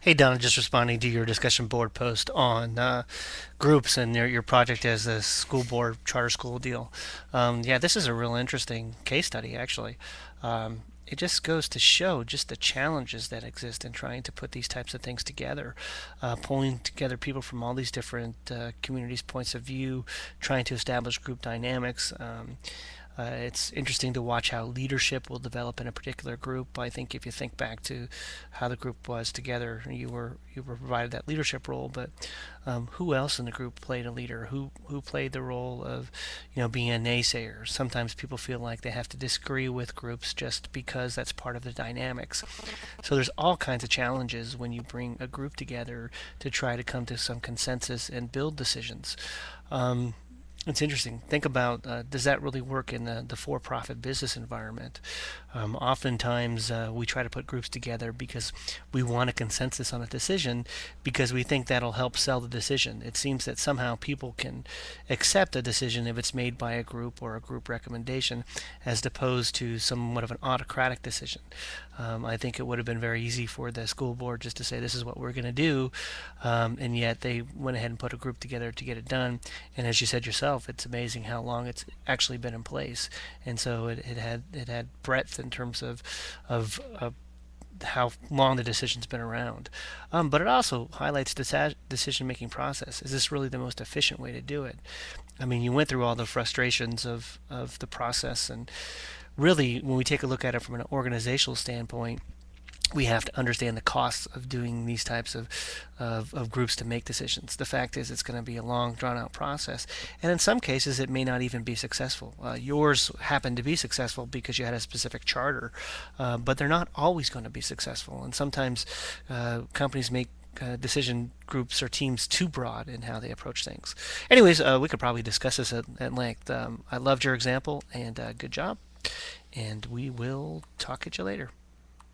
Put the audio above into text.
Hey Donna, just responding to your discussion board post on groups and your project as a school board charter school deal. Yeah, this is a real interesting case study, actually. It just goes to show just the challenges that exist in trying to put these types of things together, pulling together people from all these different communities' points of view, trying to establish group dynamics. It's interesting to watch how leadership will develop in a particular group. I think if you think back to how the group was together, you were provided that leadership role, but who else in the group played a leader? Who played the role of, being a naysayer? Sometimes people feel like they have to disagree with groups just because that's part of the dynamics. So there's all kinds of challenges when you bring a group together to try to come to some consensus and build decisions. Um, it's interesting. Think about, does that really work in the for-profit business environment? Oftentimes, we try to put groups together because we want a consensus on a decision because we think that'll help sell the decision. It seems that somehow people can accept a decision if it's made by a group or a group recommendation as opposed to somewhat of an autocratic decision. I think it would have been very easy for the school board just to say this is what we're going to do, and yet they went ahead and put a group together to get it done. And as you said yourself, it's amazing how long it's actually been in place, and so it had breadth in terms of how long the decision's been around. But it also highlights the decision-making process. Is this really the most efficient way to do it? I mean, you went through all the frustrations of the process, and really, when we take a look at it from an organizational standpoint, we have to understand the costs of doing these types of groups to make decisions. The fact is, it's going to be a long, drawn out process. And in some cases, it may not even be successful. Yours happened to be successful because you had a specific charter, but they're not always going to be successful. And sometimes companies make decision groups or teams too broad in how they approach things. Anyways, we could probably discuss this at length. I loved your example, and good job. And we will talk at you later.